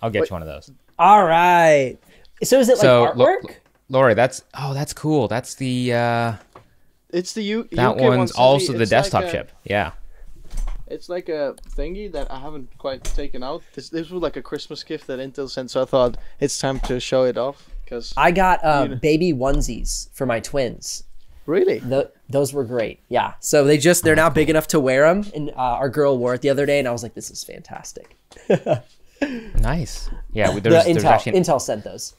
I'll get you one of those. All right. So is it like So, artwork? Lori, that's cool. That's the It's the that UK one's 170. also the It's desktop like a, chip. Yeah. It's like a thingy that I haven't quite taken out. This was like a Christmas gift that Intel sent, so I thought it's time to show it off. Cause I got know. baby onesies for my twins. really, Those were great. Yeah. So they're now big enough to wear them. And our girl wore it the other day, and I was like, this is fantastic. Nice. Yeah. The Intel sent those.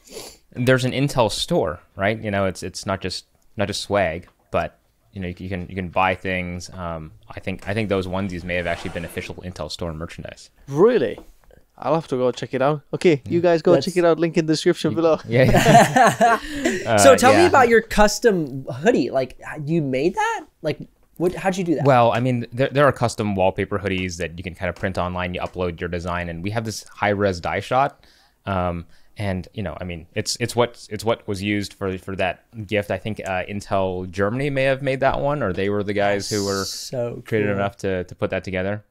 There's an Intel store, right? You know, it's not just swag, but you know, you can buy things. I think those onesies may have actually been official Intel store merchandise. really. I'll have to go check it out. Okay, you guys go check it out. Link in the description below. Yeah. So tell me yeah. about your custom hoodie. Like, you made that? Like, how'd you do that? Well, I mean, there are custom wallpaper hoodies that you can kind of print online. You upload your design, and we have this high-res die shot. And you know, I mean, it's what was used for that gift. I think Intel Germany may have made that one, or they were the guys who were so creative cool. enough to put that together.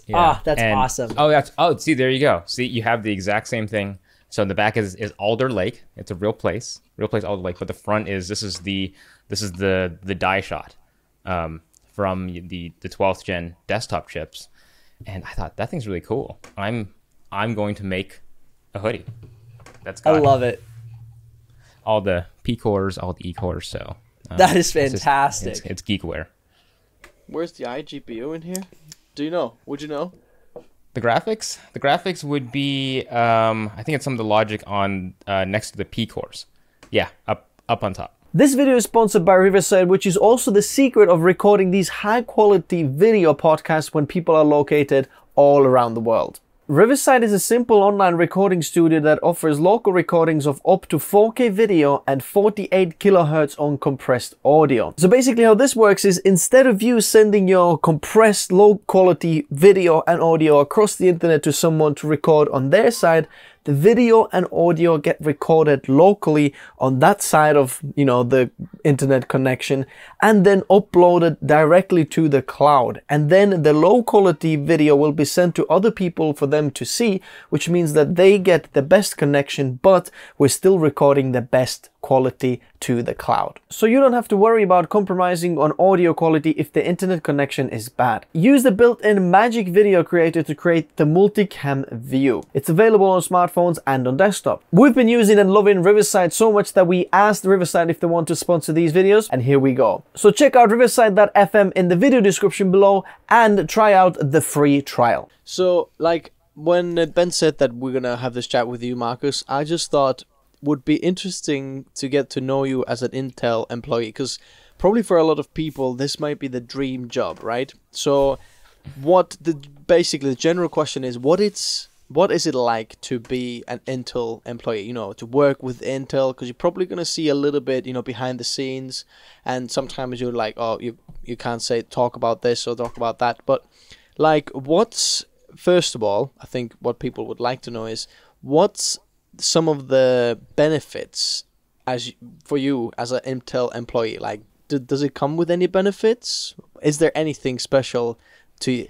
That's And- awesome. See, there you go. See, you have the exact same thing. So in the back is Alder Lake. It's a real place Alder Lake. But the front is this is the die shot from the 12th gen desktop chips, and I thought that thing's really cool. I'm going to make a hoodie. That's I got love it. all the P cores, all the E cores. So That is it's just- fantastic. it's geekware. Where's the iGPU in here? Do you know? Would you know? The graphics would be I think it's some of the logic on next to the P cores. Yeah, up on top. This video is sponsored by Riverside, which is also the secret of recording these high quality video podcasts when people are located all around the world. Riverside is a simple online recording studio that offers local recordings of up to 4K video and 48 kilohertz on compressed audio. So basically how this works is instead of you sending your compressed low quality video and audio across the internet to someone to record on their side, the video and audio get recorded locally on that side of, you know, the internet connection and then uploaded directly to the cloud. And then the low quality video will be sent to other people for them to see, which means that they get the best connection, but we're still recording the best quality to the cloud. So you don't have to worry about compromising on audio quality if the internet connection is bad. Use the built-in Magic Video Creator to create the multicam view. It's available on smartphones and on desktop. We've been using and loving Riverside so much that we asked Riverside if they want to sponsor these videos, and here we go. So check out riverside.fm in the video description below and try out the free trial. So, like, when Ben said that we're gonna have this chat with you, Marcus, I just thought would be interesting to get to know you as an Intel employee, because probably for a lot of people this might be the dream job, right? So basically the general question is what is it like to be an Intel employee, you know, to work with Intel, because you're probably going to see a little bit, you know, behind the scenes, and sometimes you're like, oh, you can't talk about this or talk about that, but like first of all, I think what people would like to know is what's some of the benefits for you as an Intel employee. Like, does it come with any benefits? Is there anything special to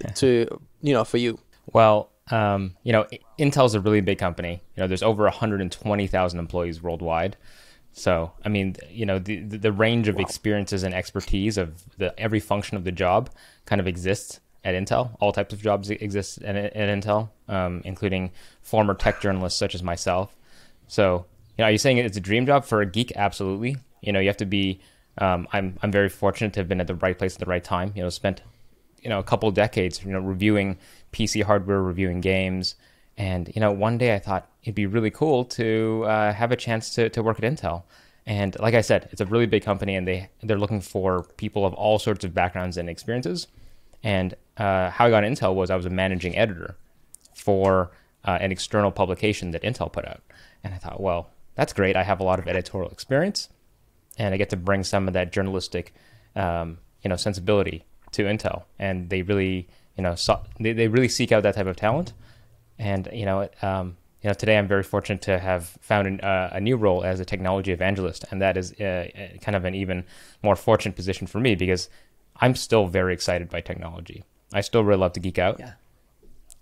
you know, for you? Well, you know, Intel's a really big company. You know, there's over 120,000 employees worldwide. So, I mean, you know, the range of experiences and expertise of every function of the job kind of exists at Intel. All types of jobs exist at Intel, including former tech journalists such as myself. So, you know, are you saying it's a dream job for a geek? Absolutely. You know, you have to be. I'm very fortunate to have been at the right place at the right time. You know, spent a couple of decades, you know, reviewing PC hardware, reviewing games, and you know, one day I thought it'd be really cool to have a chance to work at Intel. And like I said, it's a really big company, and they're looking for people of all sorts of backgrounds and experiences. And how I got into Intel was I was a managing editor for an external publication that Intel put out. And I thought, well, that's great. I have a lot of editorial experience, and I get to bring some of that journalistic, sensibility to Intel. And they really, they really seek out that type of talent. And today I'm very fortunate to have found a new role as a technology evangelist, and that is kind of an even more fortunate position for me because I'm still very excited by technology. I still really love to geek out. Yeah.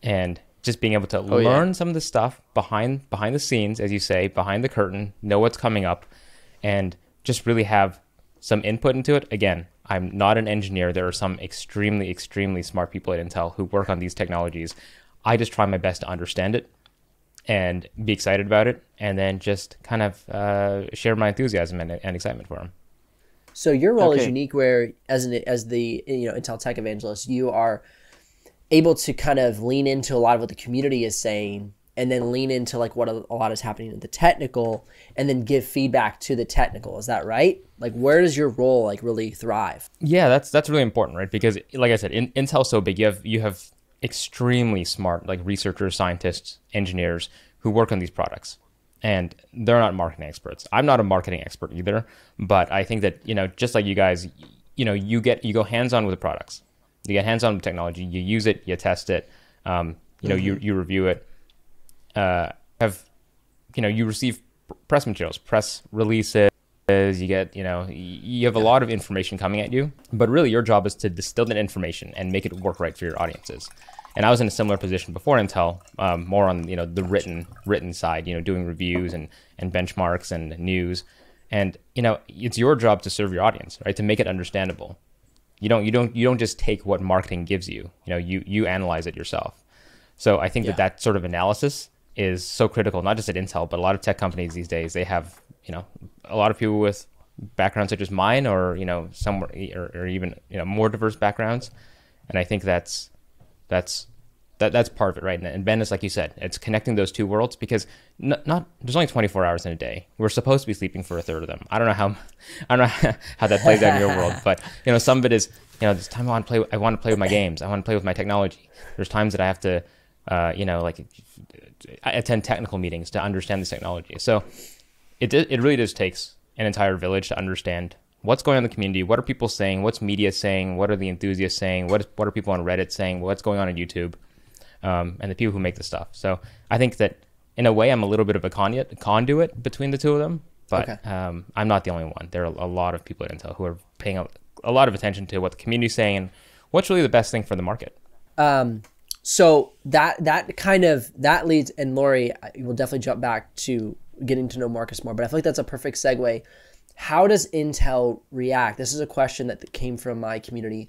And just being able to Oh, yeah. learn some of the stuff behind the scenes, as you say, behind the curtain, know what's coming up, and just really have some input into it. Again, I'm not an engineer. There are some extremely, extremely smart people at Intel who work on these technologies. I just try my best to understand it and be excited about it, and then just kind of share my enthusiasm and excitement for them. So your role is Okay. unique, where as the Intel Tech Evangelist, you are able to kind of lean into a lot of what the community is saying, and then lean into like what a lot is happening in the technical, and then give feedback to the technical. Is that right? Like, where does your role like really thrive? Yeah, that's really important, right? Because like I said, Intel's so big. You have extremely smart like researchers, scientists, engineers who work on these products, and they're not marketing experts. I'm not a marketing expert either, but I think that, just like you guys, you go hands-on with the products. You get hands-on with technology, you use it, you test it, you review it, you receive press materials, press releases, you get, you have a lot of information coming at you, but really your job is to distill that information and make it work right for your audiences. And I was in a similar position before Intel, more on, the written side, doing reviews and benchmarks and news. And, it's your job to serve your audience, right? To make it understandable. You don't just take what marketing gives you. You analyze it yourself. So I think that sort of analysis is so critical, not just at Intel, but a lot of tech companies these days. They have, a lot of people with backgrounds such as mine, or somewhere, or even more diverse backgrounds. And I think that's part of it, right? And Ben, is like you said, it's connecting those two worlds, because not there's only 24 hours in a day. We're supposed to be sleeping for a third of them. I don't know how that plays out in your world, but some of it is, this time I want to play with my games. I want to play with my technology. There's times that I have to, I attend technical meetings to understand this technology. So it really just takes an entire village to understand what's going on in the community. What are people saying? What's media saying? What are the enthusiasts saying? What are people on Reddit saying? What's going on YouTube? And the people who make the stuff. So I think that in a way I'm a little bit of a conduit between the two of them, but Okay. I'm not the only one. There are a lot of people at Intel who are paying a lot of attention to what the community is saying and what's really the best thing for the market. So that leads, and Lori, we'll definitely jump back to getting to know Marcus more, but I feel like that's a perfect segue. How does Intel react? This is a question that came from my community,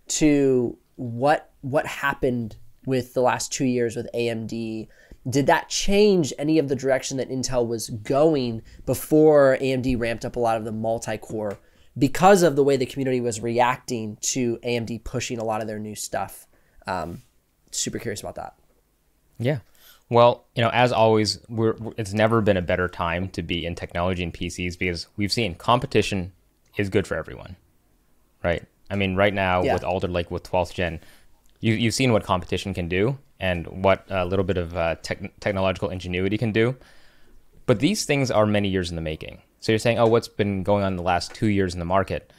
to what happened with the last 2 years with AMD. Did that change any of the direction that Intel was going before AMD ramped up a lot of the multi-core, because of the way the community was reacting to AMD pushing a lot of their new stuff? Super curious about that. Yeah. Well, as always, it's never been a better time to be in technology and PCs, because we've seen competition is good for everyone, right? I mean, right now with Alder Lake, with 12th gen, you've seen what competition can do and what a little bit of technological ingenuity can do. But these things are many years in the making. So you're saying, what's been going on in the last 2 years in the market?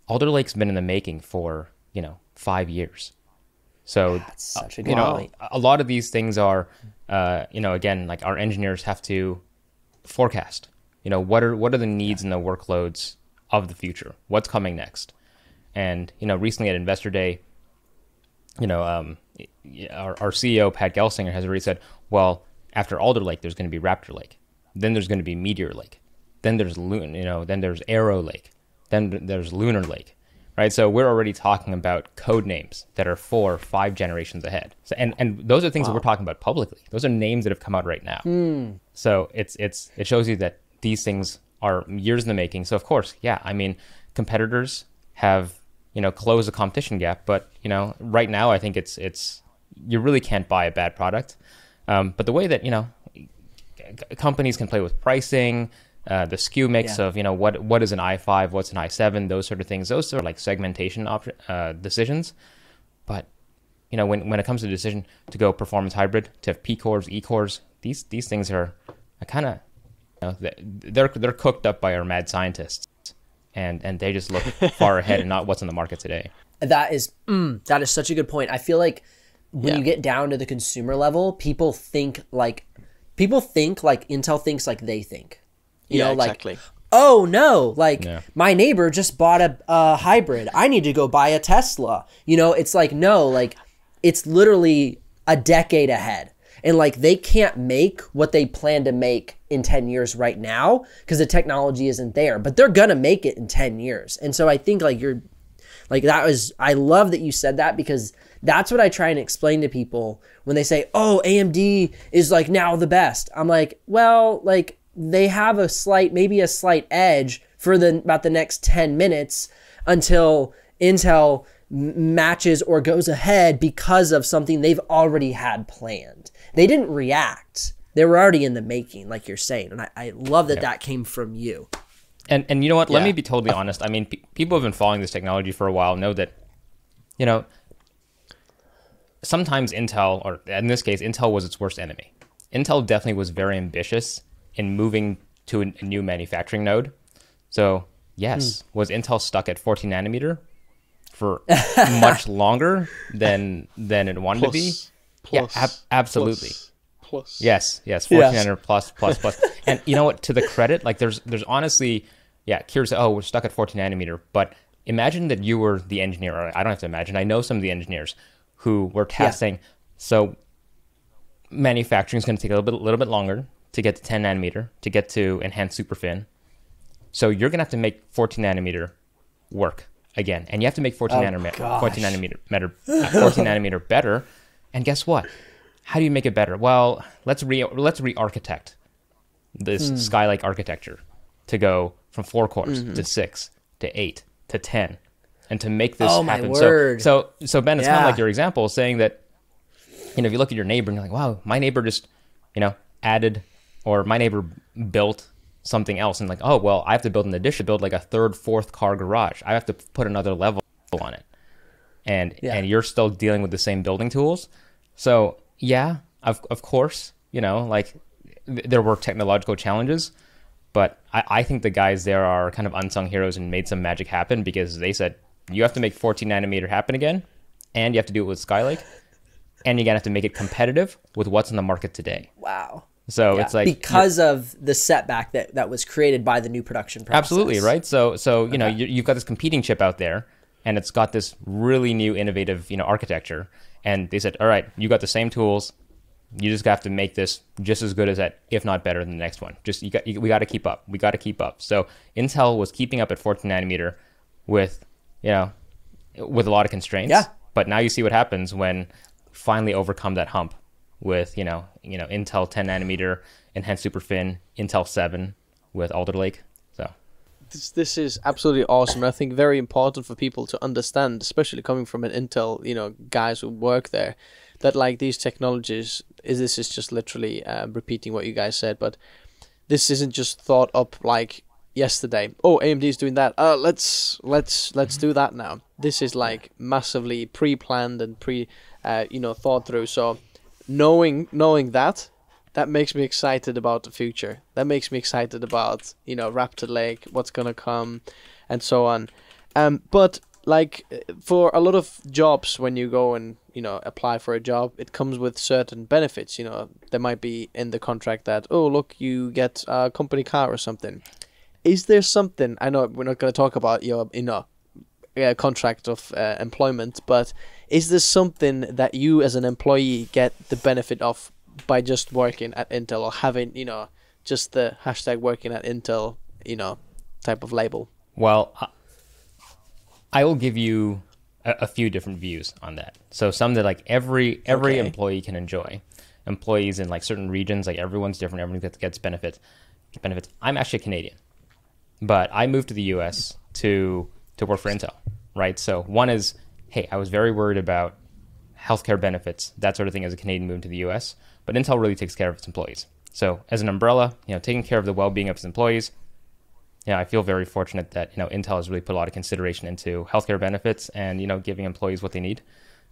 Alder Lake's been in the making for, 5 years. So That's such a good point. a lot of these things are, again, like our engineers have to forecast, what are the needs and the workloads of the future? What's coming next? And, recently at Investor Day, our CEO, Pat Gelsinger, has already said, well, after Alder Lake, there's going to be Raptor Lake. Then there's going to be Meteor Lake. Then there's then there's Arrow Lake. Then there's Lunar Lake. Right, so we're already talking about code names that are 4 or 5 generations ahead. So, and those are things that we're talking about publicly. Those are names that have come out right now. So it shows you that these things are years in the making. So of course, competitors have closed the competition gap, but right now I think it's you really can't buy a bad product. But the way that companies can play with pricing, the SKU mix of what is an i5, what's an i7, those sort of things, those are like segmentation decisions. But when it comes to the decision to go performance hybrid, to have P cores, E cores, these things are kind of they're cooked up by our mad scientists, and they just look far ahead and not what's on the market today. That is such a good point. I feel like when you get down to the consumer level, people think like Intel thinks like they think. Exactly. Oh no, my neighbor just bought a hybrid. I need to go buy a Tesla. It's like, no, like it's literally a decade ahead. And like they can't make what they plan to make in 10 years right now because the technology isn't there, but they're going to make it in 10 years. And so I think like I love that you said that, because that's what I try and explain to people when they say, oh, AMD is like now the best. I'm like, well, like they have maybe a slight edge for about the next 10 minutes until Intel matches or goes ahead because of something they've already had planned. They didn't react. They were already in the making, like you're saying. And I love that that came from you. And you know what? Let me be totally honest. I mean, people have been following this technology for a while, know that, you know, sometimes Intel, or in this case, Intel was its worst enemy. Intel definitely was very ambitious in moving to a new manufacturing node. So yes, was Intel stuck at 14 nanometer for much longer than it wanted to be? Absolutely. Plus. Yes, 14 nanometer plus. And you know what? To the credit, like there's honestly, Kira said, oh, we're stuck at 14 nanometer. But imagine that you were the engineer. Or I don't have to imagine. I know some of the engineers who were saying, so manufacturing is going to take a little bit longer to get to 10 nanometer, to get to enhanced superfin. So you're going to have to make 14 nanometer work again. And you have to make 14 nanometer better. And guess what? How do you make it better? Well, let's re-architect this Skylake architecture to go from 4 cores to 6 to 8 to 10, and to make this happen. My word. So Ben, it's kind of like your example saying that, you know, if you look at your neighbor and you're like, wow, my neighbor just, you know, added, or my neighbor built something else, and like, oh, well, I have to build an addition, build like a third, fourth car garage. I have to put another level on it. And you're still dealing with the same building tools. So yeah, of course, you know, like there were technological challenges, but I think the guys there are kind of unsung heroes and made some magic happen, because they said, you have to make 14 nanometer happen again, and you have to do it with Skylake, and you're going to have to make it competitive with what's in the market today. Wow. So it's like, because of the setback that was created by the new production process. Absolutely, right? So you know, you've got this competing chip out there, and it's got this really new innovative, you know, architecture. And they said, all right, you got the same tools. You just have to make this just as good as that, if not better than the next one. We got to keep up. We got to keep up. So Intel was keeping up at 14 nanometer with, you know, with a lot of constraints. Yeah. But now you see what happens when finally overcome that hump with, you know, Intel 10 nanometer, enhanced superfin, Intel 7 with Alder Lake. So this is absolutely awesome. I think very important for people to understand, especially coming from an Intel, you know, guys who work there, that like these technologies this is just literally repeating what you guys said, but this isn't just thought up like yesterday. Oh, AMD is doing that. Let's do that now. This is like massively pre-planned and thought through. So knowing that makes me excited about the future. That makes me excited about, you know, Raptor Lake, what's gonna come, and so on. But like for a lot of jobs, when you go and, you know, apply for a job, it comes with certain benefits. You know, there might be in the contract that, oh, look, you get a company car or something. Is there something, I know we're not going to talk about your, you know, contract of employment, but is there something that you as an employee get the benefit of by just working at Intel, or having, you know, just the hashtag working at Intel, you know, type of label? Well, I will give you a few different views on that. So some that like every employee can enjoy. Employees in like certain regions, like everyone's different. Everyone gets benefits. I'm actually a Canadian, but I moved to the U.S. to work for Intel, right? So one is, hey, I was very worried about healthcare benefits, that sort of thing, as a Canadian moving to the U.S. But Intel really takes care of its employees. So as an umbrella, you know, taking care of the well-being of its employees, yeah, I feel very fortunate that, you know, Intel has really put a lot of consideration into healthcare benefits and, you know, giving employees what they need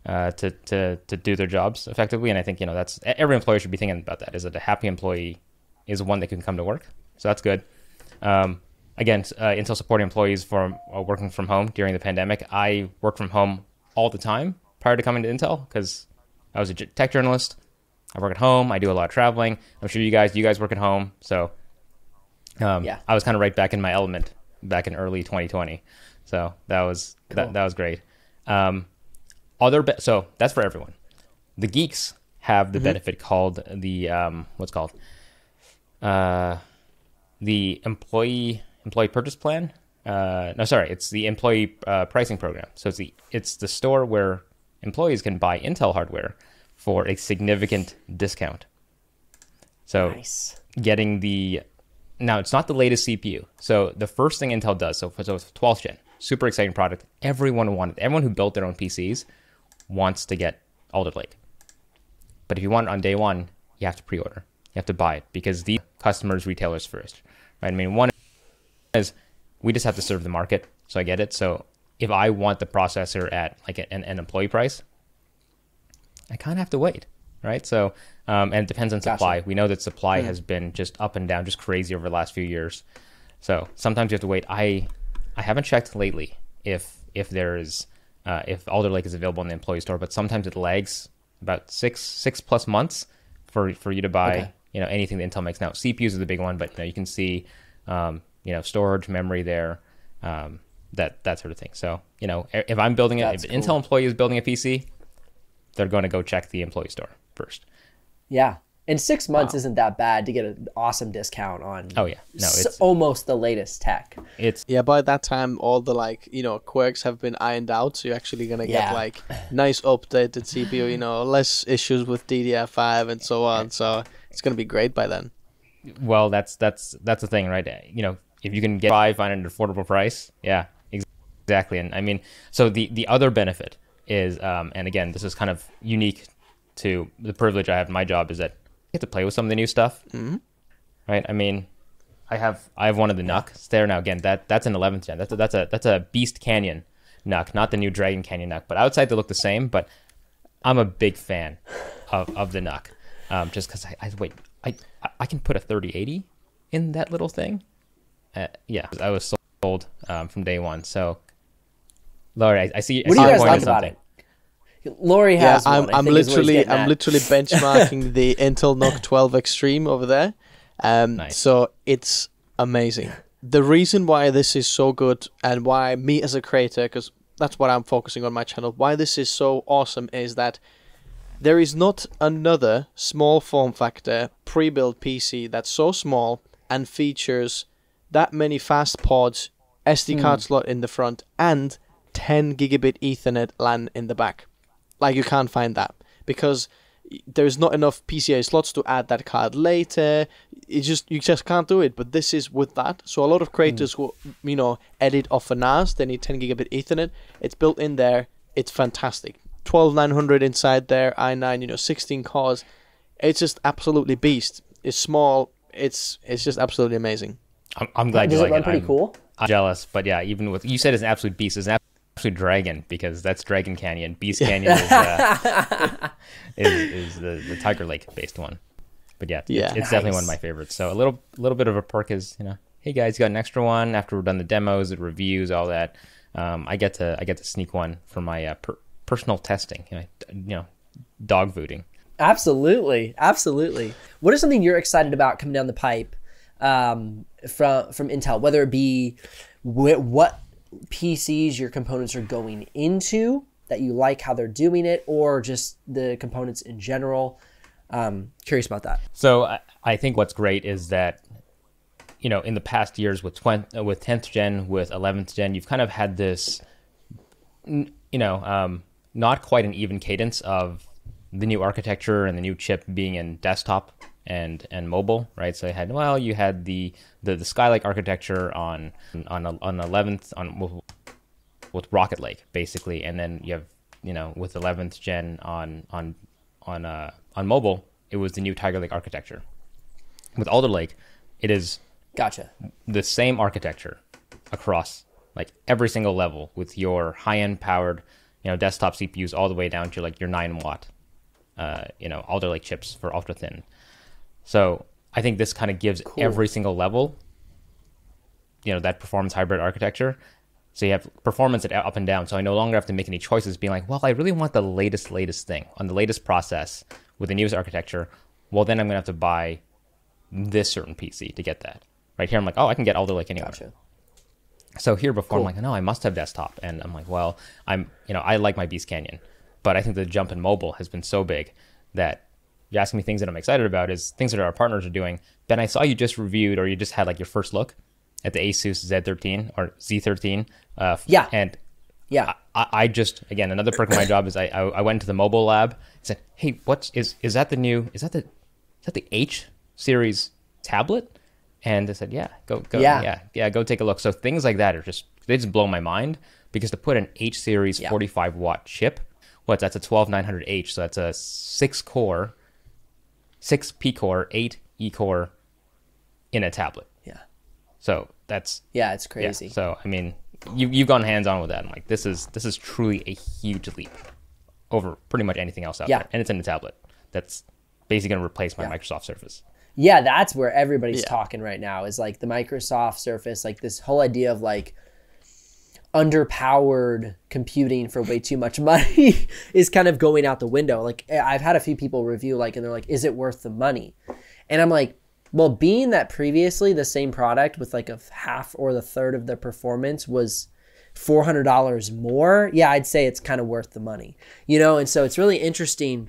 to do their jobs effectively. And I think, you know, that's every employer should be thinking about that, is that a happy employee is one that can come to work. So that's good. Again, Intel supporting employees for working from home during the pandemic. I worked from home all the time prior to coming to Intel because I was a tech journalist. I work at home. I do a lot of traveling. I'm sure you guys work at home. So I was kind of right back in my element back in early 2020. So that was cool. that was great. So that's for everyone. The geeks have the benefit called the what's called the employee purchase plan. No, sorry, it's the employee pricing program. So it's the store where employees can buy Intel hardware for a significant discount. So Nice. getting now it's not the latest CPU. So the first thing Intel does, so 12th gen, super exciting product. Everyone who built their own PCs wants to get Alder Lake. But if you want it on day one, you have to pre-order. You have to buy it because these customers, retailers first, right? I mean, one is we just have to serve the market. So I get it. So if I want the processor at like an employee price, I kind of have to wait, right? So, and it depends on supply. Gotcha. We know that supply has been just up and down, just crazy over the last few years. So sometimes you have to wait. I haven't checked lately if if Alder Lake is available in the employee store, but sometimes it lags about six plus months for you to buy Okay. anything that Intel makes. Now CPUs are the big one, but you can see storage, memory there, that sort of thing. So if I'm building it, That's if cool. Intel employee is building a PC, they're going to go check the employee store first. Yeah. And 6 months isn't that bad to get an awesome discount on Oh yeah, no, it's almost the latest tech. Yeah, by that time, all the quirks have been ironed out, so you're actually gonna Yeah. get like nice updated CPU, less issues with DDR5 and so on. So it's gonna be great by then. well, that's the thing, right? If you can get 5 on an affordable price, yeah, exactly. And I mean, so the other benefit is, and again, this is kind of unique to the privilege I have in my job, is that I get to play with some of the new stuff, right? I mean, I have one of the NUCs there now. Again, that's an 11th gen. That's a Beast Canyon NUC, not the new Dragon Canyon NUC. But outside they look the same. But I'm a big fan of the NUC, just because I can put a 3080 in that little thing. Yeah, I was sold from day one. So, Laurie, I see. What do you I see guys your point on like about something. it? Lori has Yeah, one. I'm literally benchmarking the Intel NUC 12 Extreme over there. Nice. So it's amazing. The reason why this is so good and why me as a creator, because that's what I'm focusing on my channel, why this is so awesome is that there is not another small form factor pre-built PC that's so small and features that many fast pods, SD card slot in the front, and 10 gigabit Ethernet LAN in the back. Like, you can't find that because there's not enough PCIe slots to add that card later. You just can't do it. But this is with that. So a lot of creators who edit off a NAS, they need 10 gigabit Ethernet. It's built in there. It's fantastic. 12900 inside there, i9, 16 cores. It's just absolutely beast. It's small. It's just absolutely amazing. I'm glad Does you it like run it. pretty cool? I'm jealous, but yeah, even with you said it's an absolute beast. It's an absolute dragon because that's Dragon Canyon. Beast Canyon is the Tiger Lake based one. But yeah, it's definitely one of my favorites. So a little bit of a perk is hey guys, you got an extra one after we're done the demos, the reviews, all that. I get to sneak one for my personal testing. Dog fooding. Absolutely. What is something you're excited about coming down the pipe from Intel, whether it be what PCs your components are going into that you like how they're doing it, or just the components in general? Curious about that. So I think what's great is that in the past years with 10th gen, with 11th gen, you've kind of had this not quite an even cadence of the new architecture and the new chip being in desktop and mobile, right? So you had the Skylake architecture on 11th with Rocket Lake basically, and then you have with 11th gen on mobile, it was the new Tiger Lake architecture. With Alder Lake, it is Gotcha. the same architecture across like every single level with your high-end powered desktop CPUs all the way down to like your 9-watt Alder Lake chips for ultra thin. So I think this kind of gives every single level that performance hybrid architecture. So you have performance at up and down. So I no longer have to make any choices being like, well, I really want the latest thing on the latest process with the newest architecture. Well, then I'm going to have to buy this certain PC to get that. Right here, I'm like, oh, I can get Alder Lake anywhere. Gotcha. So here before, I'm like, no, I must have desktop. And I'm like, well, I like my Beast Canyon. But I think the jump in mobile has been so big that you're asking me things that I'm excited about is things that our partners are doing. Ben, I saw you just reviewed, or you just had like your first look at the Asus Z13 or Z13. Yeah. And Yeah. I just, again, another perk of my job is I went to the mobile lab and said, hey, is that the H series tablet? And they said, go take a look. So things like that they just blow my mind, because to put an H series 45 watt chip, that's a 12900H, so that's a 6 P core, 8 E core in a tablet. Yeah. So that's it's crazy. Yeah. So I mean, you've gone hands on with that. I'm like, this is truly a huge leap over pretty much anything else out there, and it's in a tablet. That's basically going to replace my Microsoft Surface. Yeah, that's where everybody's talking right now, is like the Microsoft Surface, like this whole idea of like underpowered computing for way too much money is kind of going out the window. Like I've had a few people review, like, and they're like, is it worth the money? And I'm like, well, being that previously the same product with like a half or the third of the performance was $400 more, I'd say it's kind of worth the money, you know? And so it's really interesting,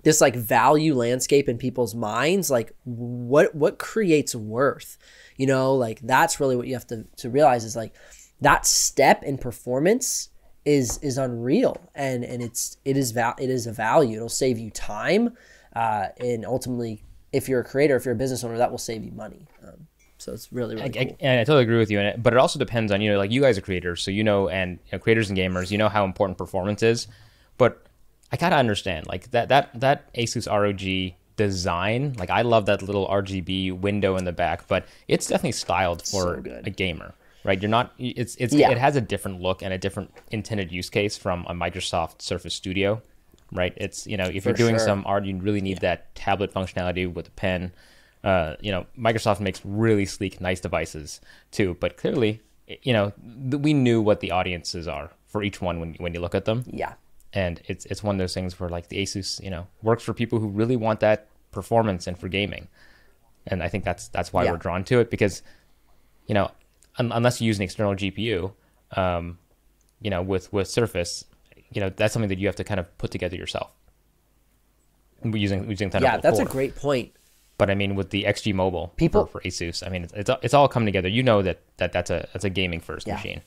this like value landscape in people's minds, like what creates worth, you know? Like that's really what you have to realize, is like that step in performance is unreal, and it is a value. It'll save you time, and ultimately, if you're a creator, if you're a business owner, that will save you money. So it's really cool. And I totally agree with you. But it also depends on, like you guys are creators, so and creators and gamers, how important performance is. But I gotta understand, like that Asus ROG design, like I love that little RGB window in the back, but it's definitely styled for a gamer, right? You're not. It has a different look and a different intended use case from a Microsoft Surface Studio. Right, it's if you're doing some art, you really need that tablet functionality with a pen. Microsoft makes really sleek, nice devices too. But clearly, we knew what the audiences are for each one when you look at them. Yeah, and it's one of those things where like the Asus, works for people who really want that performance and for gaming. And I think that's why we're drawn to it, because unless you use an external GPU, with Surface. That's something that you have to kind of put together yourself. Using Thunderbolt 4. Yeah, that's a great point. But I mean, with the XG Mobile for Asus, I mean, it's all coming together. That's a gaming first machine.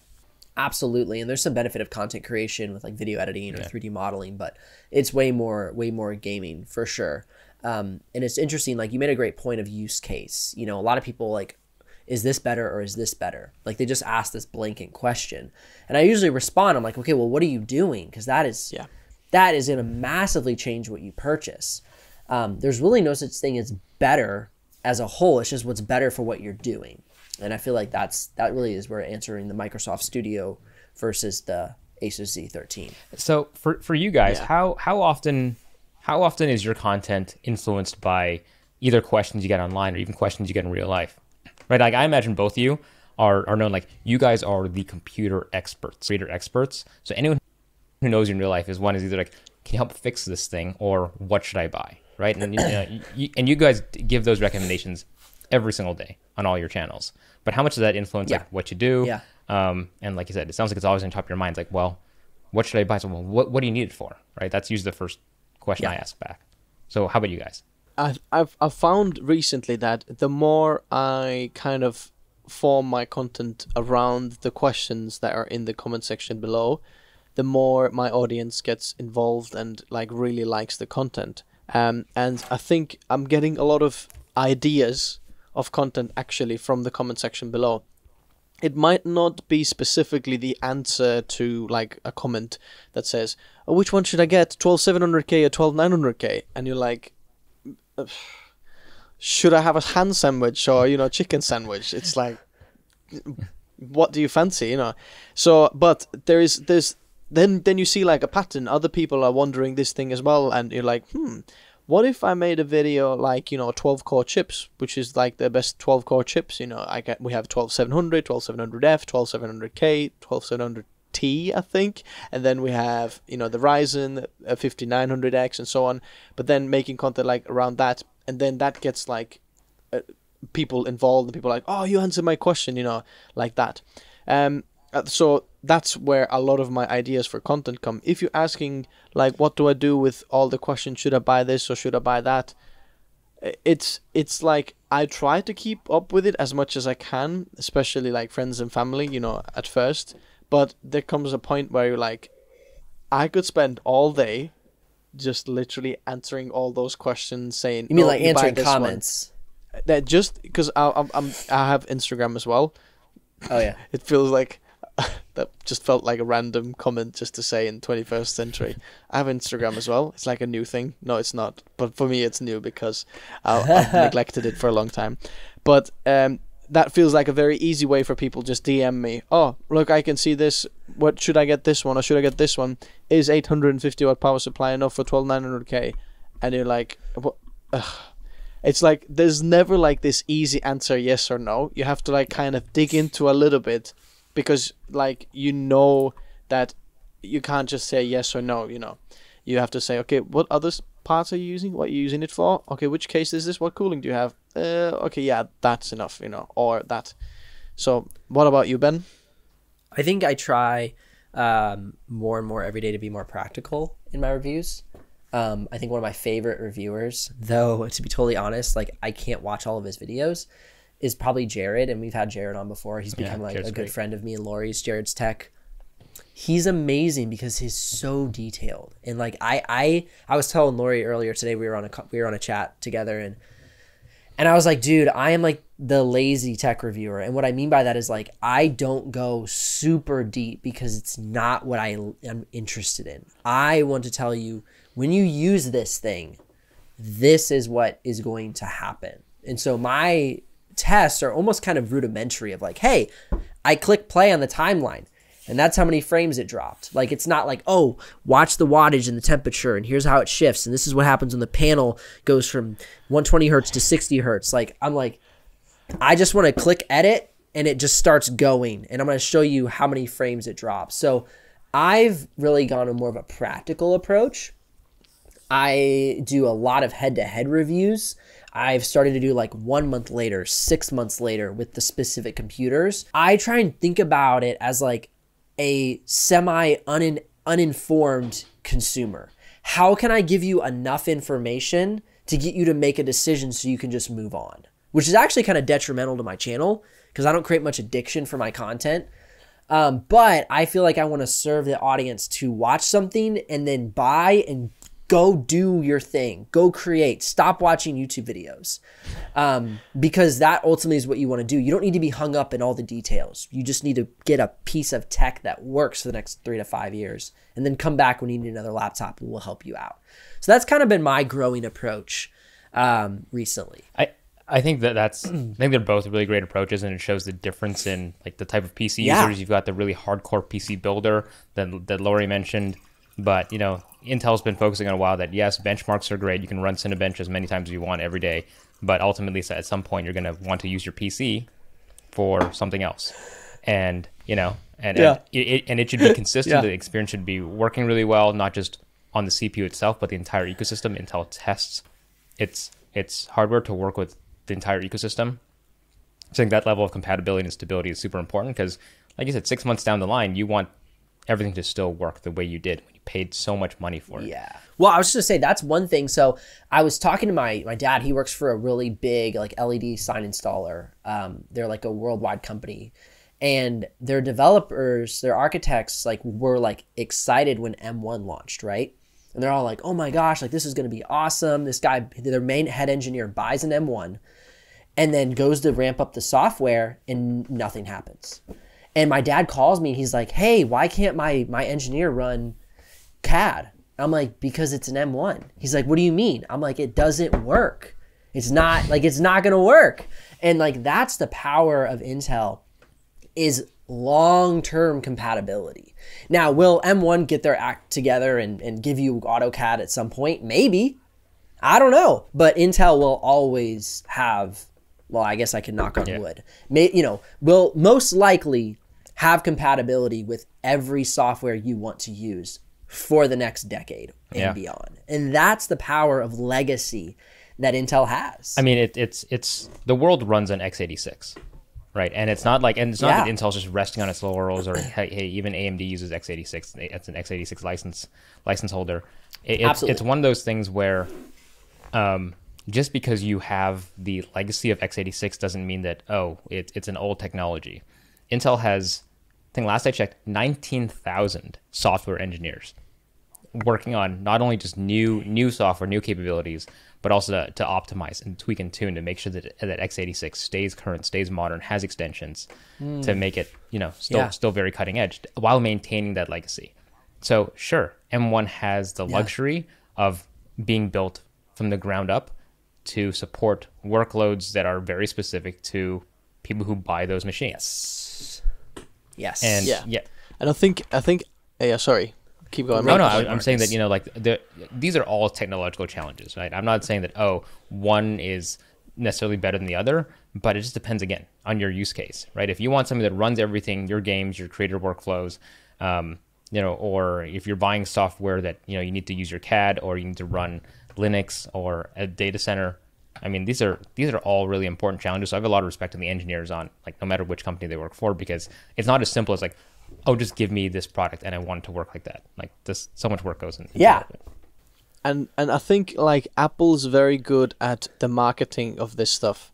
Absolutely, and there's some benefit of content creation with like video editing or 3D modeling, but it's way more gaming for sure. And it's interesting. Like you made a great point of use case. A lot of people like, is this better or is this better? Like they just ask this blanket question. And I usually respond, I'm like, okay, well, what are you doing? Because that is going to massively change what you purchase. There's really no such thing as better as a whole. It's just what's better for what you're doing. And I feel like that really is where answering the Microsoft Studio versus the Asus Z13. So for you guys, how often is your content influenced by either questions you get online or even questions you get in real life? Right, like I imagine both of you are known, like you guys are the computer experts, creator experts. So anyone who knows you in real life is either like, can you help fix this thing, or what should I buy, right? And you guys give those recommendations every single day on all your channels. But how much does that influence like what you do? Yeah. And like you said, it sounds like it's always on top of your mind. It's like, well, what should I buy? So, well, what do you need it for, right? That's usually the first question I ask back. So how about you guys? I've found recently that the more I kind of form my content around the questions that are in the comment section below, the more my audience gets involved and like really likes the content. And I think I'm getting a lot of ideas of content actually from the comment section below. It might not be specifically the answer to like a comment that says, oh, which one should I get, 12700K or 12900K? And you're like, should I have a ham sandwich or chicken sandwich? It's like, what do you fancy? So but there's then you see like a pattern. Other people are wondering this thing as well, and you're like, what if I made a video like 12 core chips, which is like the best 12 core chips? We have 12700, 12700F, 12700K, 12700T, I think, and then we have the Ryzen 5900X and so on. But then making content like around that, and then that gets like people involved, and people are like, oh, you answered my question, like that. So that's where a lot of my ideas for content come. If you're asking like, what do I do with all the questions, should I buy this or should I buy that, it's like I try to keep up with it as much as I can, especially like friends and family, you know, at first. But there comes a point where you're like, I could spend all day just literally answering all those questions, saying, You mean "No, like you buy answering this one." comments? That just because I have Instagram as well. Oh yeah. It feels like that just felt like a random comment just to say in 21st century. I have Instagram as well. It's like a new thing. No, it's not. But for me, it's new because I've neglected it for a long time. But that feels like a very easy way for people just DM me. Oh, look, I can see this. What should I get this one or should I get this one? Is 850 watt power supply enough for 12900K? And you're like, what? Ugh. It's like there's never like this easy answer, yes or no. You have to like kind of dig into a little bit, because like you know that you can't just say yes or no. You know, you have to say, okay, what other parts are you using? What are you using it for? Okay, which case is this? What cooling do you have? Okay, yeah, that's enough. You know, or that. So, what about you, Ben? I think I try more and more every day to be more practical in my reviews. I think one of my favorite reviewers, though, to be totally honest, like I can't watch all of his videos, is probably Jared. And we've had Jared on before. He's become like Jared's a good great friend of me and Lori's. Jared's Tech. He's amazing because he's so detailed. And like I was telling Lori earlier today, we were on a chat together, and I was like, dude, I am like the lazy tech reviewer. And what I mean by that is like, I don't go super deep because it's not what I am interested in. I want to tell you, when you use this thing, this is what is going to happen. And so my tests are almost kind of rudimentary of like, hey, I click play on the timeline and that's how many frames it dropped. Like, it's not like, oh, watch the wattage and the temperature and here's how it shifts. And this is what happens when the panel goes from 120 hertz to 60 hertz. Like, I'm like, I just want to click edit and it just starts going. And I'm going to show you how many frames it drops. So I've really gone to more of a practical approach. I do a lot of head-to-head reviews. I've started to do like 1 month later, 6 months later with the specific computers. I try and think about it as like a uninformed consumer. How can I give you enough information to get you to make a decision so you can just move on? Which is actually kind of detrimental to my channel because I don't create much addiction for my content. But I feel like I want to serve the audience to watch something and then buy and go do your thing. Go create. Stop watching YouTube videos. Because that ultimately is what you want to do. You don't need to be hung up in all the details. You just need to get a piece of tech that works for the next 3 to 5 years and then come back when you need another laptop and we'll help you out. So that's kind of been my growing approach recently. I think I think they're both really great approaches, and it shows the difference in like the type of PC users. You've got the really hardcore PC builder that Lori mentioned, but you know, Intel's been focusing on a while that yes, benchmarks are great. You can run Cinebench as many times as you want every day, but ultimately at some point you're going to want to use your PC for something else, and you know, and it should be consistent. Yeah. The experience should be working really well, not just on the CPU itself, but the entire ecosystem. Intel tests its hardware to work with the entire ecosystem. So I think that level of compatibility and stability is super important because, like you said, 6 months down the line, you want everything to still work the way you did when you paid so much money for it. Yeah. Well, I was just gonna say that's one thing. So I was talking to my dad. He works for a really big like LED sign installer. They're like a worldwide company, and their developers, their architects, like were like excited when M1 launched, right? And they're all like, "Oh my gosh, like this is gonna be awesome." This guy, their main head engineer, buys an M1, and then goes to ramp up the software, and nothing happens. And my dad calls me and he's like, "Hey, why can't my engineer run CAD?" I'm like, "Because it's an M1." He's like, "What do you mean?" I'm like, "It doesn't work. It's not gonna work." And like that's the power of Intel, is long-term compatibility. Now, will M1 get their act together and give you AutoCAD at some point? Maybe. I don't know. But Intel will always have, well, I guess I can knock on wood. Will most likely have compatibility with every software you want to use for the next decade and beyond. And that's the power of legacy that Intel has. I mean, it's the world runs on x86. right? And it's not like, and it's not Yeah. that Intel's just resting on its laurels, or hey, even AMD uses x86. It's an x86 license holder. It's one of those things where just because you have the legacy of x86 doesn't mean that, it's an old technology. Intel has, I think last I checked, 19,000 software engineers working on not only just new software, new capabilities, but also to optimize and tweak and tune to make sure that x86 stays current, stays modern, has extensions to make it, still very cutting edge while maintaining that legacy. So sure, M1 has the luxury of being built from the ground up to support workloads that are very specific to people who buy those machines. Yes. And And I think sorry. Keep going. No, I'm saying that, these are all technological challenges, right? I'm not saying that, one is necessarily better than the other, but it just depends, again, on your use case, right? If you want something that runs everything, your games, your creator workflows, or if you're buying software that, you need to use your CAD, or you need to run Linux or a data center, I mean, these are all really important challenges. So I have a lot of respect to the engineers on, like, no matter which company they work for, because it's not as simple as like, just give me this product and I want it to work like that. Like, this, so much work goes into it. And I think like Apple's very good at the marketing of this stuff.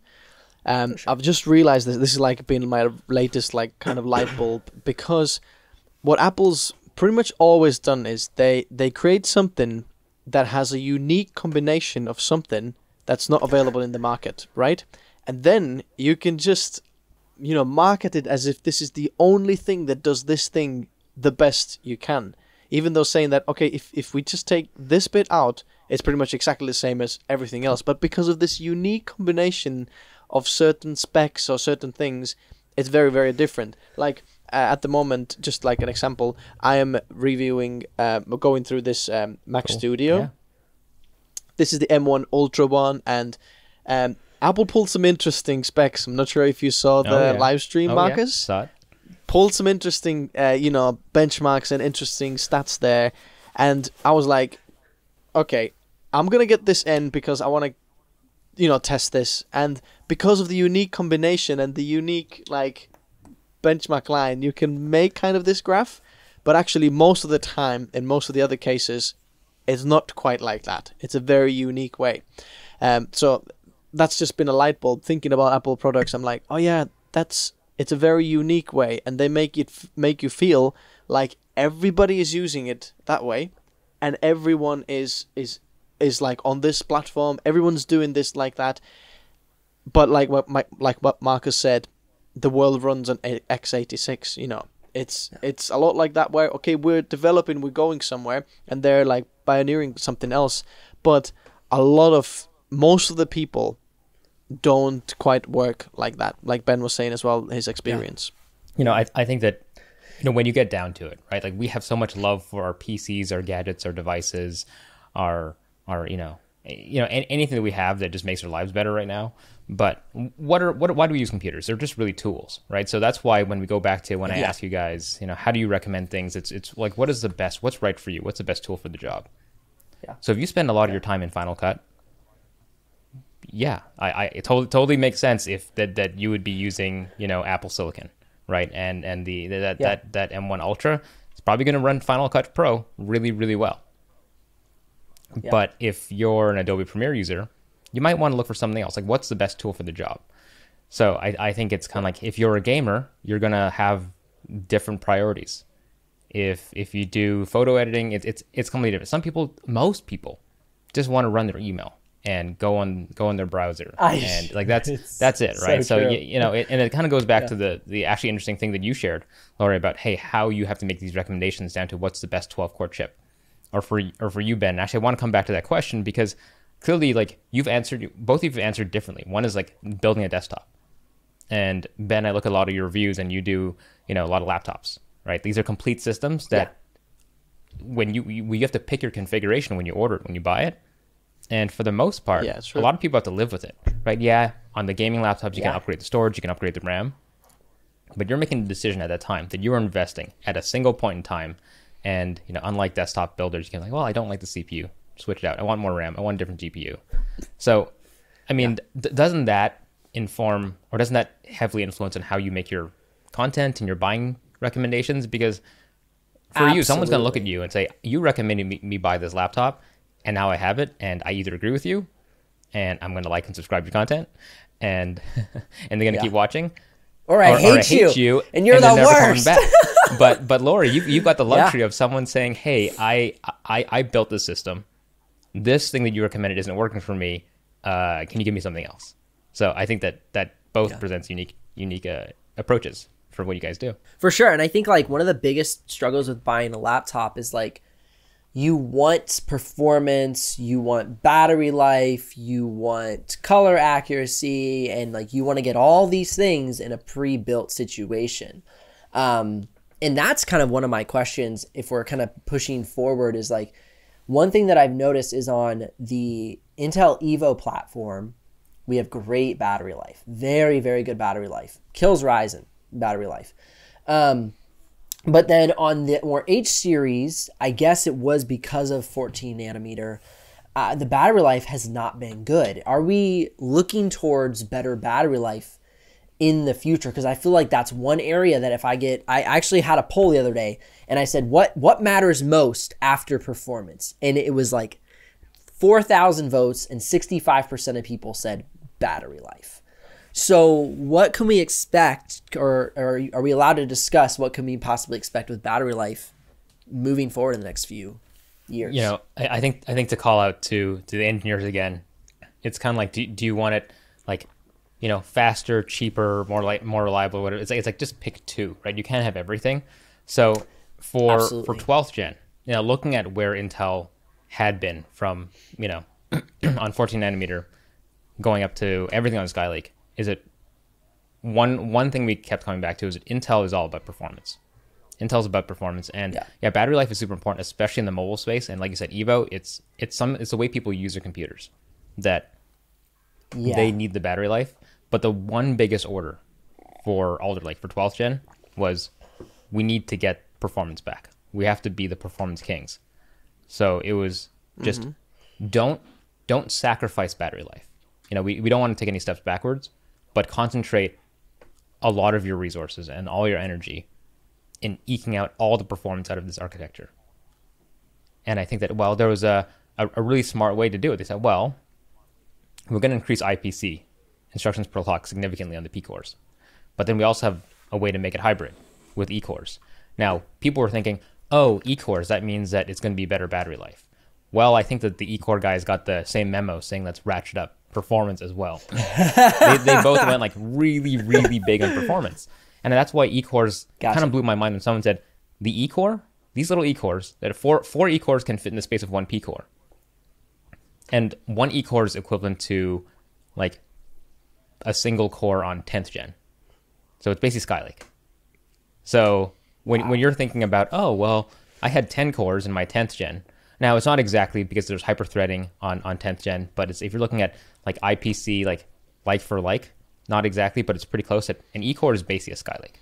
Sure. I've just realized that this is like been my latest like kind of light bulb, because what Apple's pretty much always done is they create something that has a unique combination of something that's not available in the market, right? And then you can just market it as if this is the only thing that does this thing the best you can. Even though saying that, okay, if we just take this bit out, it's pretty much exactly the same as everything else. But because of this unique combination of certain specs or certain things, it's very, very different. Like at the moment, just like an example, I am reviewing, going through this Mac Studio. Yeah. This is the M1 Ultra one, and Apple pulled some interesting specs. I'm not sure if you saw the live stream, Marcus. Saw it. Pulled some interesting, benchmarks and interesting stats there. And I was like, okay, I'm going to get this in because I want to, test this. And because of the unique combination and the unique, like, benchmark line, you can make kind of this graph. But actually, most of the time, in most of the other cases, it's not quite like that. It's a very unique way. So that's just been a light bulb. Thinking about Apple products, I'm like, oh yeah, it's a very unique way, and they make you feel like everybody is using it that way, and everyone is like on this platform. Everyone's doing this like that. But like what Marcus said, the world runs on x86. It's a lot like that, where okay, we're developing, we're going somewhere, and they're like pioneering something else. But most of the people don't quite work like that. Like Ben was saying as well, his experience. Yeah. I think that, when you get down to it, right? Like, we have so much love for our PCs, our gadgets, our devices, our anything that we have that just makes our lives better right now. But why do we use computers? They're just really tools, right? So that's why when we go back to when I ask you guys, how do you recommend things? It's like, what's right for you? What's the best tool for the job? Yeah. So if you spend a lot of your time in Final Cut, it totally makes sense if that you would be using, Apple Silicon, right? And that M1 Ultra is probably going to run Final Cut Pro really, really well. Yeah. But if you're an Adobe Premiere user, you might want to look for something else. Like, what's the best tool for the job? So I think it's kind of like, if you're a gamer, you're going to have different priorities. If you do photo editing, it's completely different. Most people just want to run their email and go on their browser, and like that's it, right? So and it kind of goes back to the actually interesting thing that you shared, Laurie, about how you have to make these recommendations down to what's the best 12-core chip, or for you, Ben. Actually, I want to come back to that question, because clearly, like, both of you've answered differently. One is like building a desktop, and Ben, I look at a lot of your reviews, and you do a lot of laptops, right? These are complete systems that when you have to pick your configuration when you order it, when you buy it. And for the most part, a lot of people have to live with it, right? Yeah, on the gaming laptops, you can upgrade the storage, you can upgrade the RAM, but you're making the decision at that time that you're investing at a single point in time. And unlike desktop builders, you can like, well, I don't like the CPU, switch it out. I want more RAM. I want a different GPU. So, I mean, doesn't that inform, or doesn't that heavily influence on how you make your content and your buying recommendations? Because for you, someone's going to look at you and say, you recommended me buy this laptop, and now I have it, and I either agree with you, and I'm going to like and subscribe to your content, and and they're going to keep watching, or I hate you, and you're the worst. But Lori, you've got the luxury of someone saying, hey, I built this system. This thing that you recommended isn't working for me. Can you give me something else? So I think that both presents unique approaches for what you guys do. For sure. And I think like one of the biggest struggles with buying a laptop is like, you want performance, you want battery life, you want color accuracy, and like you want to get all these things in a pre-built situation. And that's kind of one of my questions, if we're kind of pushing forward, is like, one thing that I've noticed is on the Intel Evo platform, we have great battery life, very, very good battery life, kills Ryzen battery life. But then on the more H series, I guess it was because of 14 nanometer, the battery life has not been good. Are we looking towards better battery life in the future? Because I feel like that's one area that if I actually had a poll the other day and I said, what matters most after performance? And it was like 4,000 votes and 65% of people said battery life. So what can we expect, or are we allowed to discuss what can we possibly expect with battery life moving forward in the next few years? You know, I think to call out to the engineers again, it's kind of like, do you want it like, you know, faster, cheaper, more reliable, whatever. It's like just pick two, right? You can't have everything. So for 12th gen, you know, looking at where Intel had been from, you know, on 14 nanometer going up to everything on Skylake, is it one thing we kept coming back to is that Intel is all about performance. Intel's about performance, and battery life is super important, especially in the mobile space. And like you said, Evo, it's the way people use their computers that they need the battery life. But the one biggest order for Alder Lake for 12th gen was we need to get performance back. We have to be the performance kings. So it was just don't sacrifice battery life. You know, we don't want to take any steps backwards, but concentrate a lot of your resources and all your energy in eking out all the performance out of this architecture. And I think that, well, there was a really smart way to do it. They said, well, we're going to increase IPC, instructions per clock, significantly on the P cores. But then we also have a way to make it hybrid with E cores. Now, people were thinking, oh, E cores, that means that it's going to be better battery life. Well, I think that the E core guys got the same memo saying let's ratchet up performance as well. they both went like really, really big on performance. And that's why E-cores kind of blew my mind when someone said, the E-core, these little E-cores, that four E-cores can fit in the space of one P-core. And one E-core is equivalent to like a single core on 10th gen. So it's basically Skylake. So when you're thinking about, oh, well, I had 10 cores in my 10th gen. Now, it's not exactly because there's hyper-threading on 10th gen, but if you're looking at like IPC, like for like, not exactly, but it's pretty close. An E-core is basically a Skylake.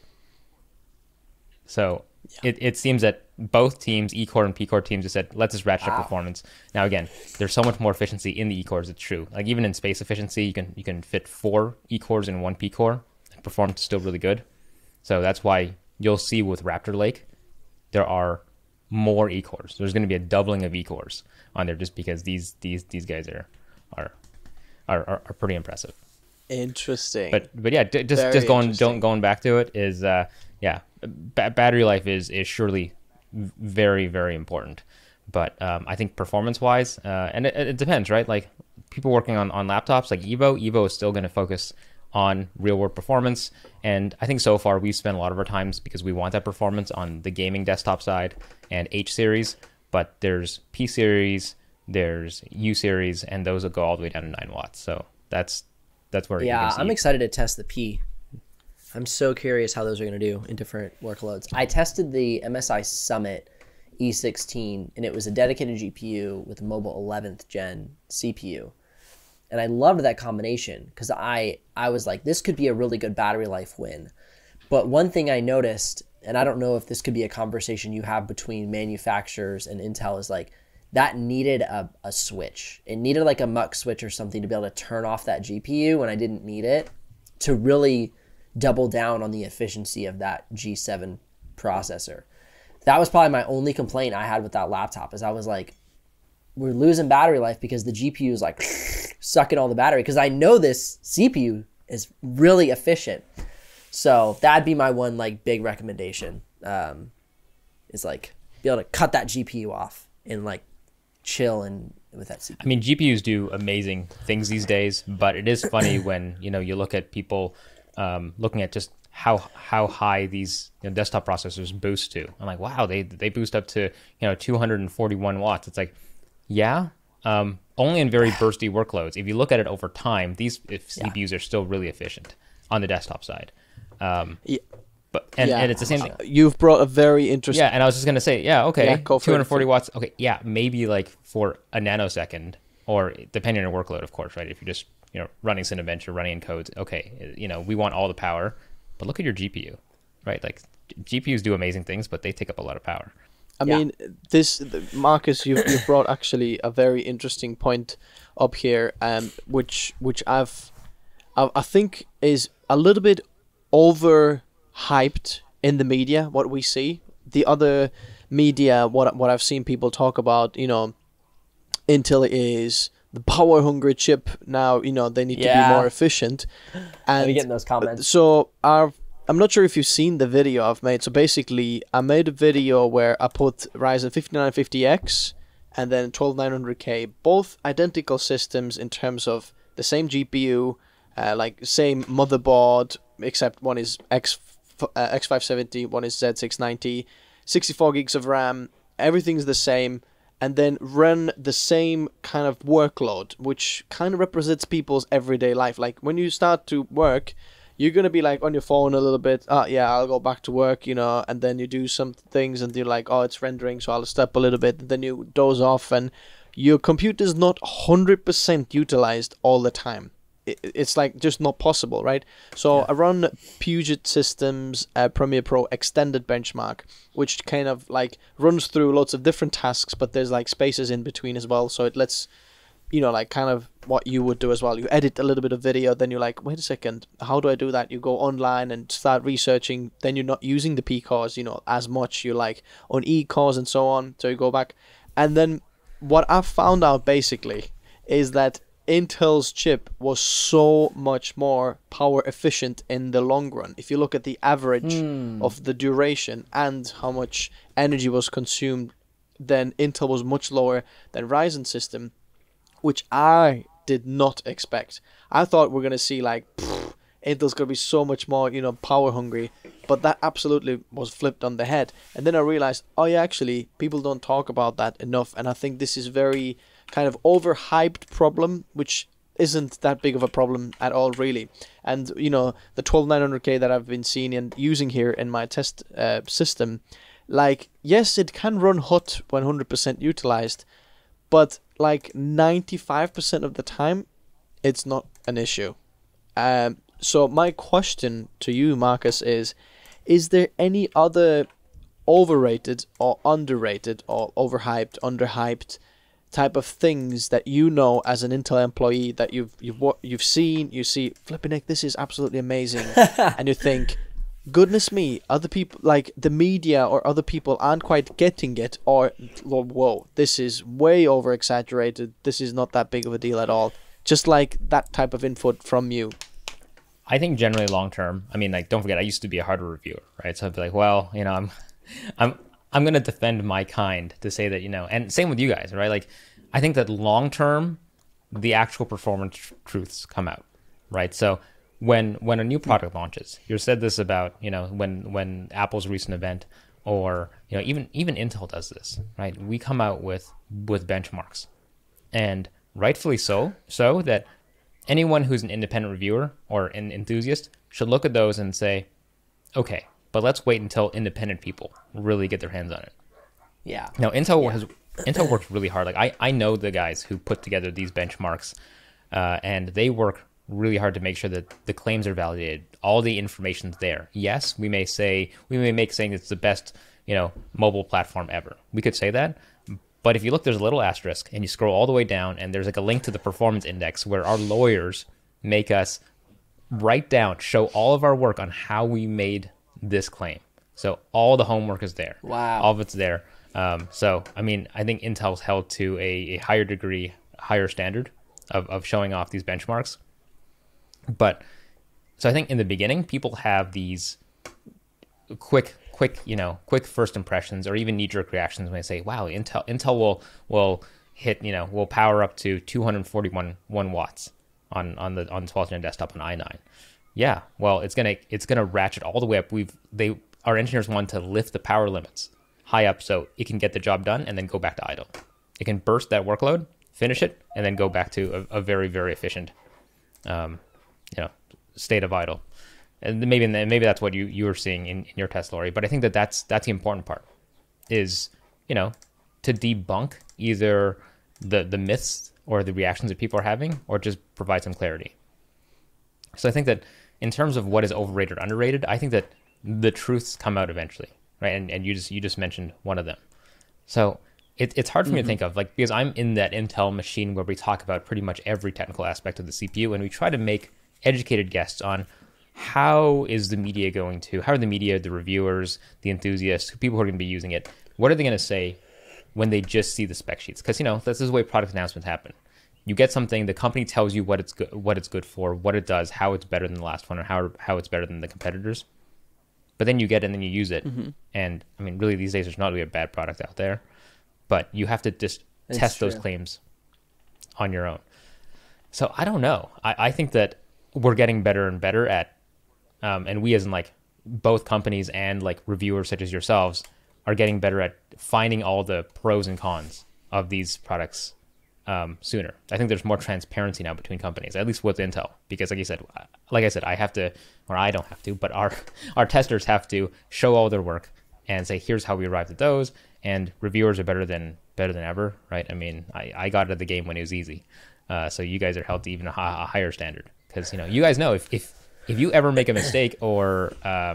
So it seems that both teams, E-core and P-core teams, have said, let's just ratchet up performance. Now, again, there's so much more efficiency in the E-cores, it's true. Like even in space efficiency, you can fit 4 E-cores in one P-core, and performance is still really good. So that's why you'll see with Raptor Lake, there are more E-cores. There's going to be a doubling of E-cores on there just because these guys are pretty impressive. Interesting. But yeah, just going back to it is battery life is surely very, very important. But I think performance wise, and it depends, right? Like people working on laptops like Evo is still going to focus on real world performance. And I think so far we've spent a lot of our times because we want that performance on the gaming desktop side and H series, but there's P series, there's U series, and those will go all the way down to 9 watts. So that's where you can see. I'm excited to test the P. I'm so curious how those are going to do in different workloads. I tested the MSI Summit E16, and it was a dedicated GPU with a mobile 11th gen CPU. And I loved that combination because I was like, this could be a really good battery life win. But one thing I noticed, and I don't know if this could be a conversation you have between manufacturers and Intel, is like that needed a switch. It needed like a muck switch or something to be able to turn off that GPU when I didn't need it. to really double down on the efficiency of that G7 processor. That was probably my only complaint I had with that laptop, is I was like, we're losing battery life because the GPU is like sucking all the battery, because I know this CPU is really efficient. So that'd be my one like big recommendation, is like be able to cut that GPU off and like chill and with that CPU. I mean, GPUs do amazing things these days, but it is funny when, you know, you look at people looking at just how high these, you know, desktop processors boost to. I'm like, wow, they boost up to, you know, 241 watts. It's like, yeah, only in very bursty workloads. If you look at it over time, these CPUs are still really efficient on the desktop side. And it's the same thing. You've brought a very interesting. Yeah, and I was just gonna say, okay, Yeah, go for 240 watts. Okay, yeah, maybe like for a nanosecond, or depending on your workload, of course, right? If you're just, you know, running Cinebench, running in codes, okay, you know, we want all the power, but look at your GPU, right? Like GPUs do amazing things, but they take up a lot of power. I mean, Marcus, you've brought actually a very interesting point up here, which I think is a little bit overhyped in the media. What we see, the other media, what I've seen people talk about, you know, Intel is the power hungry chip now. You know, they need to be more efficient. And I'm getting those comments. So I'm not sure if you've seen the video I've made. So basically, I made a video where I put Ryzen 5950X and then 12900K, both identical systems in terms of the same GPU, like same motherboard, except one is X570, one is Z690, 64 gigs of RAM, everything's the same, and then run the same kind of workload, which kind of represents people's everyday life. Like when you start to work, you're going to be like on your phone a little bit. I'll go back to work, you know, and then you do some things and you're like, oh, it's rendering, so I'll step a little bit. And then you doze off and your computer's not 100% utilized all the time. It's like just not possible, right? So I run Puget Systems Premiere Pro Extended Benchmark, which kind of like runs through lots of different tasks, but there's like spaces in between as well. So it lets, you know, like kind of what you would do as well. You edit a little bit of video, then you're like, wait a second, how do I do that? You go online and start researching. Then you're not using the P cores, you know, as much. You're like on E cores and so on. So you go back. And then what I've found out basically is that Intel's chip was so much more power efficient in the long run. If you look at the average of the duration and how much energy was consumed, then Intel was much lower than Ryzen system, which I did not expect. I thought we're going to see like, Intel's going to be so much more, you know, power hungry, but that absolutely was flipped on the head. And then I realized, oh yeah, actually, people don't talk about that enough. And I think this is very kind of overhyped problem, which isn't that big of a problem at all, really. And, you know, the 12900K that I've been seeing and using here in my test system, like, yes, it can run hot when 100% utilized, but like 95% of the time, it's not an issue. So my question to you, Marcus, is there any other overrated or underrated or overhyped, underhyped type of things that you know as an Intel employee that you've seen, you see, flipping heck, this is absolutely amazing, and you think, goodness me, other people, like the media or other people aren't quite getting it, or whoa, this is way over exaggerated, this is not that big of a deal at all. Just like that type of input from you. I think generally long term, I mean, like, don't forget, I used to be a hardware reviewer, right? So I'd be like, well, you know, I'm going to defend my kind to say that, you know, and same with you guys, right? Like, I think that long term, the actual performance truths come out, right? So when a new product launches, you said this about, you know, when Apple's recent event, or, you know, even Intel does this, right? We come out with benchmarks, and rightfully so that anyone who's an independent reviewer or an enthusiast should look at those and say, okay, but let's wait until independent people really get their hands on it. Yeah. Now, Intel works really hard. Like I know the guys who put together these benchmarks, and they work really hard to make sure that the claims are validated. All the information's there. Yes, we may make saying it's the best, you know, mobile platform ever. We could say that. But if you look, there's a little asterisk, and you scroll all the way down, and there's like a link to the performance index where our lawyers make us write down, show all of our work on how we made this claim. So all the homework is there. Wow. All of it's there. So, I mean, I think Intel's held to a higher degree, higher standard of showing off these benchmarks. But, so I think in the beginning, people have these quick first impressions or even knee-jerk reactions when they say, wow, Intel will hit, will power up to 241 watts on the 12th gen desktop on i9. Yeah, well, it's gonna ratchet all the way up. Our engineers want to lift the power limits high up so it can get the job done and then go back to idle. It can burst that workload, finish it, and then go back to a very, very efficient, state of idle. And maybe that's what you were seeing in your test, Laurie. But I think that's the important part, is to debunk either the myths or the reactions that people are having, or just provide some clarity. So I think that in terms of what is overrated or underrated, I think that the truths come out eventually, right? And you just mentioned one of them. So it's hard for me to think of, like, because I'm in that Intel machine where we talk about pretty much every technical aspect of the CPU, and we try to make educated guesses on how are the media, the reviewers, the enthusiasts, people who are going to be using it, what are they going to say when they just see the spec sheets? Because, this is the way product announcements happen. You get something, the company tells you what it's good for, what it does, how it's better than the last one, or how it's better than the competitors. But then you get it and then you use it. And, I mean, really these days there's not really a bad product out there. But you have to just test those claims on your own. So I don't know. I think that we're getting better and better at, and we as in like both companies and like reviewers such as yourselves are getting better at finding all the pros and cons of these products sooner. I think there's more transparency now between companies, at least with Intel, because like I said, I have to, or I don't have to, but our testers have to show all their work and say, here's how we arrived at those. And reviewers are better than ever, right? I mean, I got out of the game when it was easy. So you guys are held to even a higher standard, because you guys know if you ever make a mistake, or I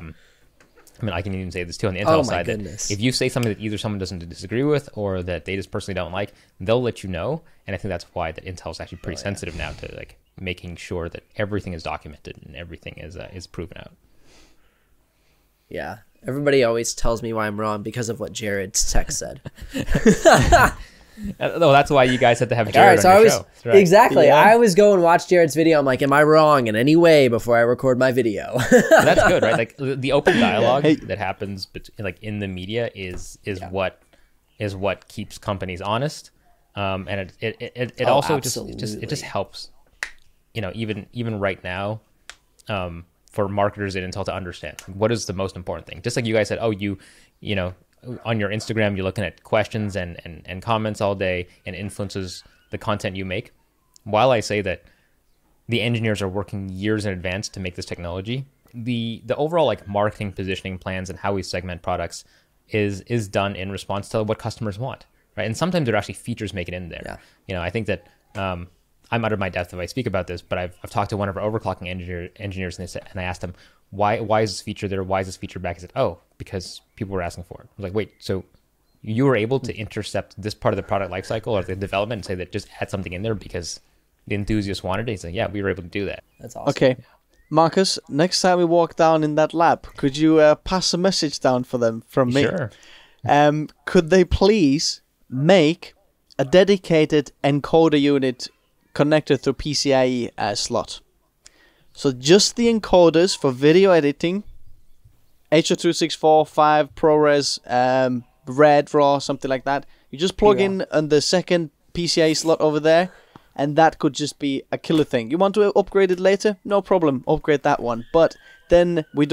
mean, I can even say this too on the Intel side, that if you say something that either someone doesn't disagree with or that they just personally don't like, they'll let you know. And I think that's why that Intel is actually pretty sensitive now to like making sure that everything is documented and everything is proven out. Yeah. Everybody always tells me why I'm wrong because of what Jared's text said. No, that's why you guys had to have Jared on your show. Right. Exactly. Yeah. I always go and watch Jared's video. I'm like, am I wrong in any way before I record my video? That's good, right? Like the open dialogue that happens like in the media is what keeps companies honest, and it also just helps, even right now, for marketers at Intel to understand what is the most important thing. Just like you guys said, on your Instagram, you're looking at questions and comments all day, and influences the content you make. While I say that the engineers are working years in advance to make this technology, the overall like marketing positioning plans and how we segment products is done in response to what customers want, right? And sometimes there are actually features make it in there. Yeah. I think that I'm out of my depth if I speak about this, but I've talked to one of our overclocking engineers, and I asked them, why is this feature there? Why is this feature back? He said, oh, because people were asking for it. I was like, wait, so you were able to intercept this part of the product lifecycle or the development and say that just add something in there because the enthusiast wanted it? He said, yeah, we were able to do that. That's awesome. Okay. Marcus, next time we walk down in that lab, could you pass a message down for them from me? Sure. Could they please make a dedicated encoder unit connected through PCIe slot? So just the encoders for video editing, H.264, ProRes, Red, RAW, something like that. You just plug in on the second PCIe slot over there, and that could just be a killer thing. You want to upgrade it later? No problem, upgrade that one. But then we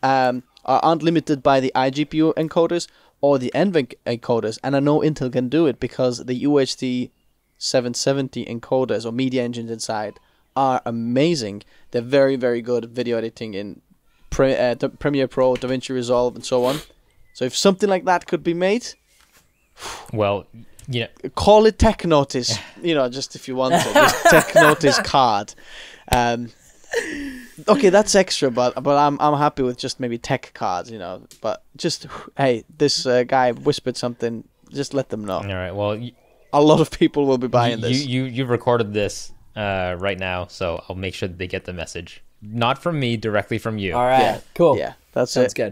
aren't limited by the iGPU encoders or the NVENC encoders, and I know Intel can do it because the UHD 770 encoders or media engines inside are amazing. They're very, very good video editing in Premiere Pro, DaVinci Resolve, and so on. So if something like that could be made, well, call it Tech Notice. Just if you want to, just Tech Notice card. Okay, that's extra, but I'm happy with just maybe tech cards. But just hey, this guy whispered something. Just let them know. All right. Well, a lot of people will be buying this. You've recorded this right now, so I'll make sure that they get the message. not from me, directly from you. All right, Yeah. cool. Yeah, that's Sounds it. good.